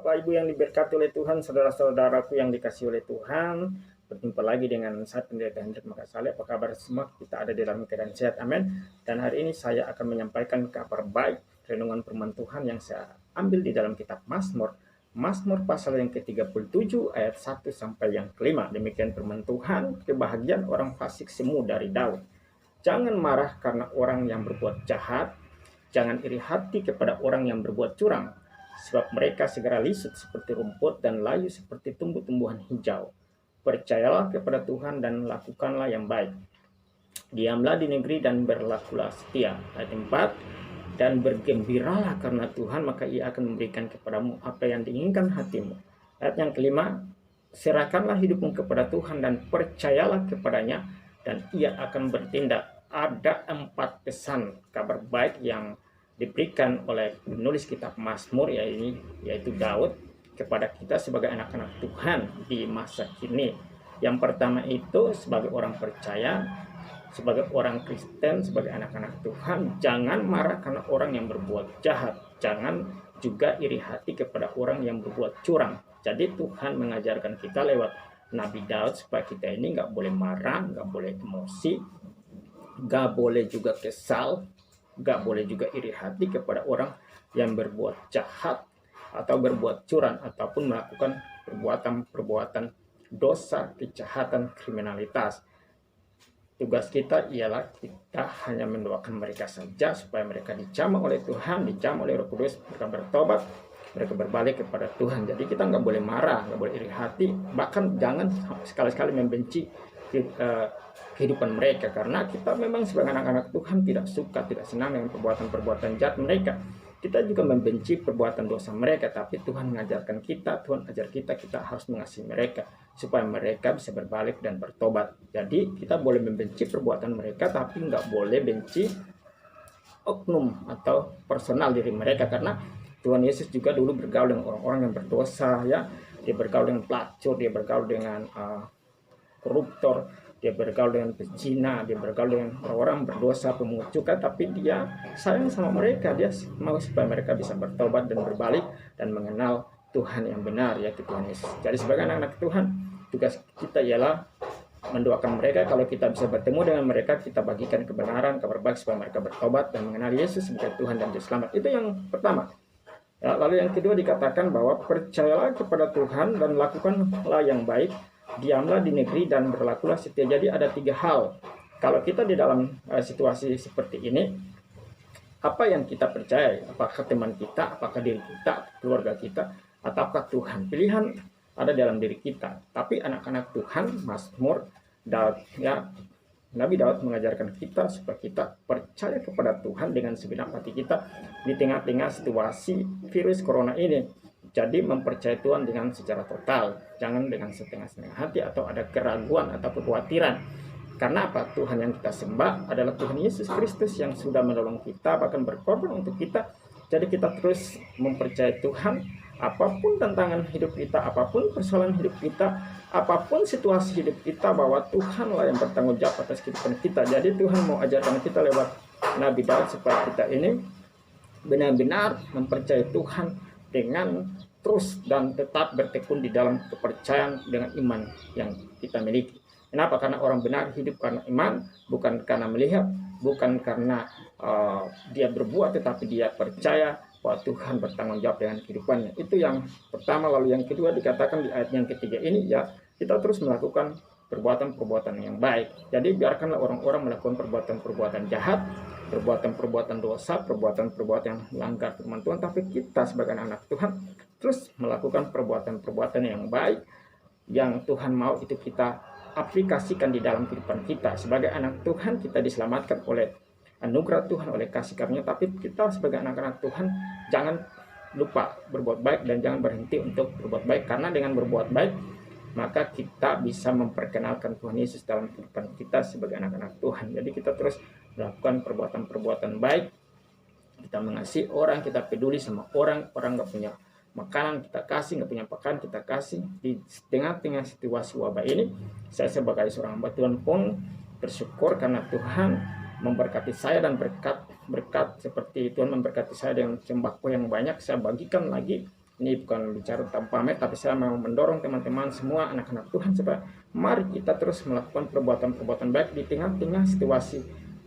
Bapak Ibu yang diberkati oleh Tuhan, saudara-saudaraku yang dikasihi oleh Tuhan, berjumpa lagi dengan saya Pendeta Hendrik Makassale. Apa kabar semua? Kita ada di dalam keadaan sehat, amin. Dan hari ini saya akan menyampaikan kabar baik, renungan firman Tuhan yang saya ambil di dalam kitab Mazmur. Mazmur pasal yang ke-37 ayat 1 sampai yang ke-5. Demikian firman Tuhan, kebahagiaan orang fasik semu dari Daud. Jangan marah karena orang yang berbuat jahat, jangan iri hati kepada orang yang berbuat curang. Sebab mereka segera lisut seperti rumput dan layu seperti tumbuh-tumbuhan hijau. Percayalah kepada Tuhan dan lakukanlah yang baik. Diamlah di negeri dan berlakulah setia. Ayat 4. Dan bergembiralah karena Tuhan, maka Ia akan memberikan kepadamu apa yang diinginkan hatimu. Ayat yang ke-5. Serahkanlah hidupmu kepada Tuhan dan percayalah kepadanya, dan Ia akan bertindak. Ada 4 pesan kabar baik yang diberikan oleh penulis kitab Mazmur, yaitu Daud, kepada kita sebagai anak-anak Tuhan di masa kini. Yang pertama itu sebagai orang percaya, sebagai orang Kristen, sebagai anak-anak Tuhan, jangan marah karena orang yang berbuat jahat, jangan juga iri hati kepada orang yang berbuat curang. Jadi Tuhan mengajarkan kita lewat Nabi Daud supaya kita ini nggak boleh marah, nggak boleh emosi, nggak boleh juga kesal, nggak boleh juga iri hati kepada orang yang berbuat jahat atau berbuat curang ataupun melakukan perbuatan-perbuatan dosa, kejahatan, kriminalitas. Tugas kita ialah kita hanya mendoakan mereka saja supaya mereka dijamah oleh Tuhan, dijamah oleh Roh Kudus, mereka bertobat, mereka berbalik kepada Tuhan. Jadi kita nggak boleh marah, nggak boleh iri hati, bahkan jangan sekali-sekali membenci kehidupan mereka, karena kita memang sebagai anak-anak Tuhan tidak suka, tidak senang dengan perbuatan-perbuatan jahat mereka. Kita juga membenci perbuatan dosa mereka, tapi Tuhan mengajarkan kita, Tuhan ajar kita harus mengasihi mereka supaya mereka bisa berbalik dan bertobat. Jadi kita boleh membenci perbuatan mereka, tapi nggak boleh benci oknum atau personal diri mereka, karena Tuhan Yesus juga dulu bergaul dengan orang-orang yang berdosa, ya. Dia bergaul dengan pelacur, dia bergaul dengan koruptor, dia bergaul dengan pezina, dia bergaul dengan orang-orang berdosa, pemungut cukai, tapi dia sayang sama mereka, dia mau supaya mereka bisa bertobat dan berbalik dan mengenal Tuhan yang benar, yaitu Tuhan Yesus. Jadi sebagai anak-anak Tuhan, tugas kita ialah mendoakan mereka. Kalau kita bisa bertemu dengan mereka, kita bagikan kebenaran, kabar baik supaya mereka bertobat dan mengenal Yesus sebagai Tuhan dan Juru Selamat. Itu yang pertama. Ya, lalu yang kedua dikatakan bahwa percayalah kepada Tuhan dan lakukanlah yang baik. Diamlah di negeri dan berlakulah setia. Jadi ada 3 hal. Kalau kita di dalam situasi seperti ini, apa yang kita percaya? Apakah teman kita, apakah diri kita, keluarga kita, ataukah Tuhan? Pilihan ada dalam diri kita. Tapi anak-anak Tuhan, Mazmur, Daud, ya, Nabi Daud mengajarkan kita supaya kita percaya kepada Tuhan dengan segenap hati kita di tengah-tengah situasi virus corona ini. Jadi mempercayai Tuhan dengan secara total, jangan dengan setengah-setengah hati atau ada keraguan atau kekhawatiran. Karena apa? Tuhan yang kita sembah adalah Tuhan Yesus Kristus yang sudah menolong kita, bahkan berkorban untuk kita. Jadi kita terus mempercayai Tuhan, apapun tantangan hidup kita, apapun persoalan hidup kita, apapun situasi hidup kita, bahwa Tuhanlah yang bertanggung jawab atas kehidupan kita. Jadi Tuhan mau ajarkan kita lewat Nabi Daud supaya kita ini benar-benar mempercayai Tuhan dengan terus dan tetap bertekun di dalam kepercayaan dengan iman yang kita miliki. Kenapa? Karena orang benar hidup karena iman, bukan karena melihat, bukan karena dia berbuat, tetapi dia percaya bahwa Tuhan bertanggung jawab dengan kehidupannya. Itu yang pertama. Lalu yang kedua dikatakan di ayat yang ketiga ini, ya, kita terus melakukan perbuatan-perbuatan yang baik. Jadi biarkanlah orang-orang melakukan perbuatan-perbuatan jahat, perbuatan-perbuatan dosa, perbuatan-perbuatan yang melanggar firman Tuhan, tapi kita sebagai anak Tuhan terus melakukan perbuatan-perbuatan yang baik yang Tuhan mau itu kita aplikasikan di dalam kehidupan kita. Sebagai anak Tuhan kita diselamatkan oleh anugerah Tuhan, oleh kasih karunia, tapi kita sebagai anak-anak Tuhan jangan lupa berbuat baik dan jangan berhenti untuk berbuat baik, karena dengan berbuat baik maka kita bisa memperkenalkan Tuhan Yesus dalam kehidupan kita sebagai anak-anak Tuhan. Jadi kita terus melakukan perbuatan-perbuatan baik, kita mengasihi orang, kita peduli sama orang nggak punya makanan kita kasih, nggak punya pakaian kita kasih. Di tengah-tengah situasi wabah ini, saya sebagai seorang hamba Tuhan pun bersyukur karena Tuhan memberkati saya, dan berkat seperti Tuhan memberkati saya dengan sembako yang banyak, saya bagikan lagi Ini bukan bicara tentang pamer, tapi saya mau mendorong teman-teman semua anak-anak Tuhan supaya mari kita terus melakukan perbuatan-perbuatan baik di tengah-tengah situasi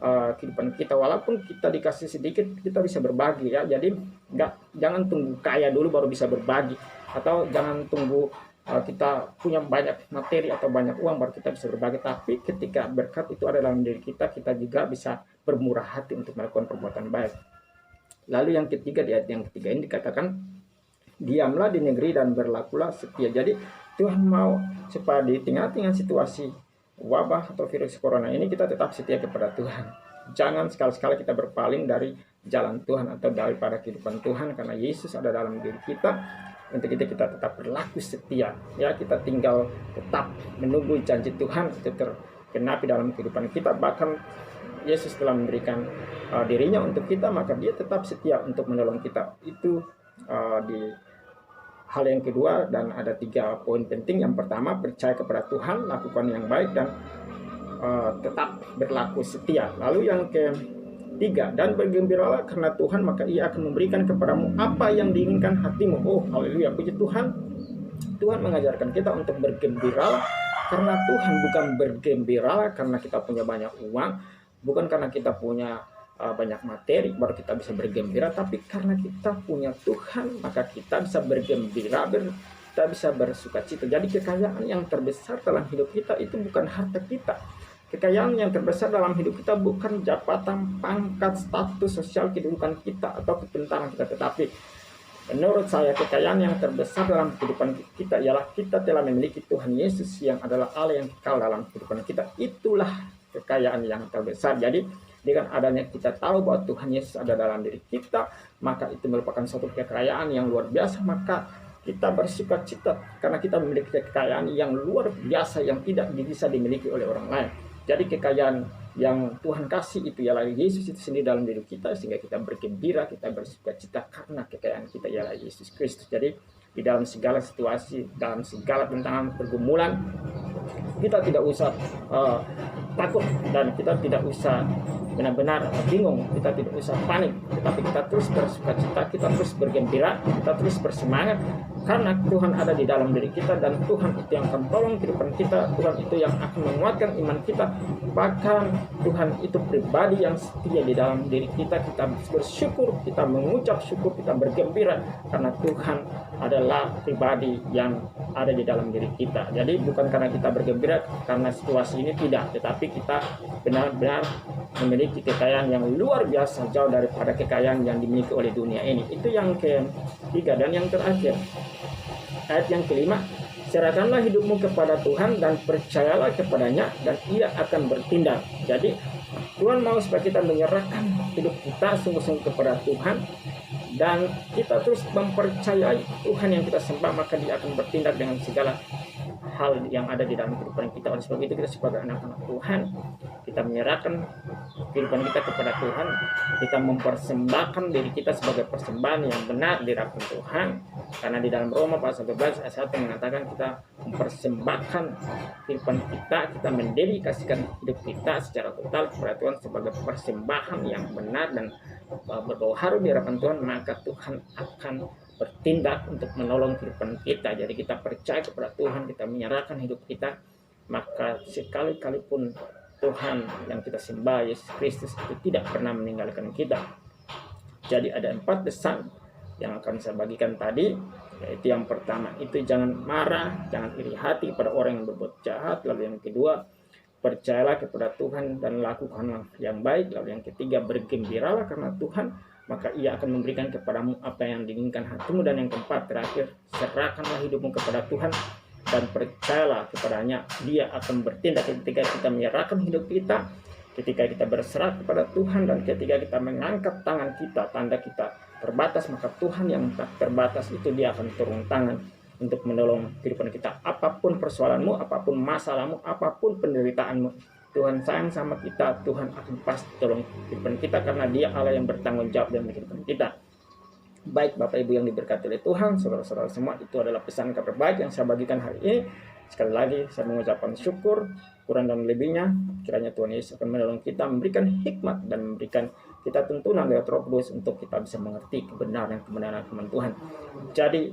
kehidupan kita. Walaupun kita dikasih sedikit, kita bisa berbagi ya. Jadi jangan tunggu kaya dulu baru bisa berbagi, atau jangan tunggu kita punya banyak materi atau banyak uang baru kita bisa berbagi. Tapi ketika berkat itu ada dalam diri kita, kita juga bisa bermurah hati untuk melakukan perbuatan baik. Lalu yang ketiga, di ayat yang ketiga ini dikatakan, diamlah di negeri dan berlakulah setia. Jadi Tuhan mau supaya di tengah-tengah situasi wabah atau virus corona ini kita tetap setia kepada Tuhan. Jangan sekali-sekali kita berpaling dari jalan Tuhan atau daripada kehidupan Tuhan, karena Yesus ada dalam diri kita. Untuk itu kita tetap berlaku setia. Ya, kita tinggal tetap menunggu janji Tuhan itu tergenapi dalam kehidupan kita. Bahkan Yesus telah memberikan dirinya untuk kita, maka dia tetap setia untuk menolong kita. Itu di hal yang kedua, dan ada 3 poin penting. Yang pertama, percaya kepada Tuhan, lakukan yang baik, dan tetap berlaku setia. Lalu yang ketiga, dan bergembiralah karena Tuhan, maka Ia akan memberikan kepadamu apa yang diinginkan hatimu. Oh, haleluya, puji Tuhan. Tuhan mengajarkan kita untuk bergembira karena Tuhan, bukan bergembira karena kita punya banyak uang, bukan karena kita punya banyak materi baru kita bisa bergembira, tapi karena kita punya Tuhan maka kita bisa bergembira, kita bisa bersuka cita. Jadi kekayaan yang terbesar dalam hidup kita itu bukan harta kita. Kekayaan yang terbesar dalam hidup kita bukan jabatan, pangkat, status sosial, kedudukan kita atau kepintaran kita, tetapi menurut saya kekayaan yang terbesar dalam kehidupan kita ialah kita telah memiliki Tuhan Yesus yang adalah Allah yang kekal dalam kehidupan kita. Itulah kekayaan yang terbesar. Jadi dengan adanya kita tahu bahwa Tuhan Yesus ada dalam diri kita, maka itu merupakan suatu kekayaan yang luar biasa. Maka kita bersuka cita karena kita memiliki kekayaan yang luar biasa yang tidak bisa dimiliki oleh orang lain. Jadi kekayaan yang Tuhan kasih itu ialah Yesus itu sendiri dalam diri kita, sehingga kita bergembira, kita bersuka cita karena kekayaan kita ialah Yesus Kristus. Jadi di dalam segala situasi, dalam segala tantangan pergumulan, kita tidak usah takut, dan kita tidak usah benar-benar bingung, kita tidak usah panik, tetapi kita terus bersuka cita, kita terus bergembira, kita terus bersemangat, karena Tuhan ada di dalam diri kita, dan Tuhan itu yang akan tolong kehidupan kita, Tuhan itu yang akan menguatkan iman kita. Bahkan Tuhan itu pribadi yang setia di dalam diri kita. Kita bersyukur, kita mengucap syukur, kita bergembira karena Tuhan adalah pribadi yang ada di dalam diri kita. Jadi bukan karena kita bergembira karena situasi ini, tidak, tetapi kita benar-benar memiliki kekayaan yang luar biasa, jauh daripada kekayaan yang dimiliki oleh dunia ini. Itu yang ketiga. Dan yang terakhir, ayat yang kelima, serahkanlah hidupmu kepada Tuhan dan percayalah kepadanya, dan Ia akan bertindak. Jadi Tuhan mau supaya kita menyerahkan hidup kita sungguh-sungguh kepada Tuhan, dan kita terus mempercayai Tuhan yang kita sembah, maka Dia akan bertindak dengan segala hal yang ada di dalam kehidupan kita. Oleh sebab itu kita sebagai anak-anak Tuhan, kita menyerahkan kehidupan kita kepada Tuhan, kita mempersembahkan diri kita sebagai persembahan yang benar di hadapan Tuhan, karena di dalam Roma pasal 11 ayat 1 mengatakan kita mempersembahkan kehidupan kita, kita mendedikasikan hidup kita secara total kepada Tuhan sebagai persembahan yang benar dan berbau harum di hadapan Tuhan, maka Tuhan akan bertindak untuk menolong kehidupan kita. Jadi kita percaya kepada Tuhan, kita menyerahkan hidup kita, maka sekali-kali pun Tuhan yang kita sembah, Yesus Kristus, itu tidak pernah meninggalkan kita. Jadi ada 4 pesan yang akan saya bagikan tadi, yaitu yang pertama itu jangan marah, jangan iri hati pada orang yang berbuat jahat. Lalu yang kedua, percayalah kepada Tuhan dan lakukanlah yang baik. Lalu yang ketiga, bergembiralah karena Tuhan, maka Ia akan memberikan kepadamu apa yang diinginkan hatimu. Dan yang keempat, terakhir, serahkanlah hidupmu kepada Tuhan dan percayalah kepadanya, Dia akan bertindak. Ketika kita menyerahkan hidup kita, ketika kita berserah kepada Tuhan, dan ketika kita mengangkat tangan kita, tanda kita terbatas, maka Tuhan yang tak terbatas itu Dia akan turun tangan untuk menolong kehidupan kita. Apapun persoalanmu, apapun masalahmu, apapun penderitaanmu, Tuhan sayang sama kita, Tuhan akan pasti tolong kehidupan kita, karena Dia Allah yang bertanggung jawab dalam kehidupan kita. Baik Bapak Ibu yang diberkati oleh Tuhan, saudara-saudara semua, itu adalah pesan kabar baik yang saya bagikan hari ini. Sekali lagi saya mengucapkan syukur, kurang dan lebihnya kiranya Tuhan Yesus akan menolong kita, memberikan hikmat dan memberikan kita tuntunan lewat Roh Kudus untuk kita bisa mengerti kebenaran firman Tuhan. Jadi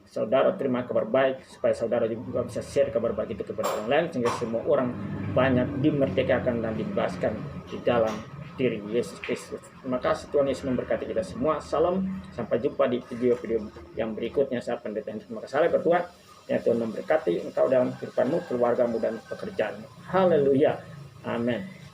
saudara terima kabar baik supaya saudara juga bisa share kabar baik itu kepada orang lain, sehingga semua orang banyak dimerdekakan dan dibebaskan di dalam diri Yesus Kristus. Terima kasih, Tuhan Yesus memberkati kita semua. Salam, sampai jumpa di video-video yang berikutnya. Saya Pendeta Hendrik Makassale berdoa ya Tuhan memberkati engkau dalam kehidupanmu, keluargamu, dan pekerjaanmu. Haleluya, amin.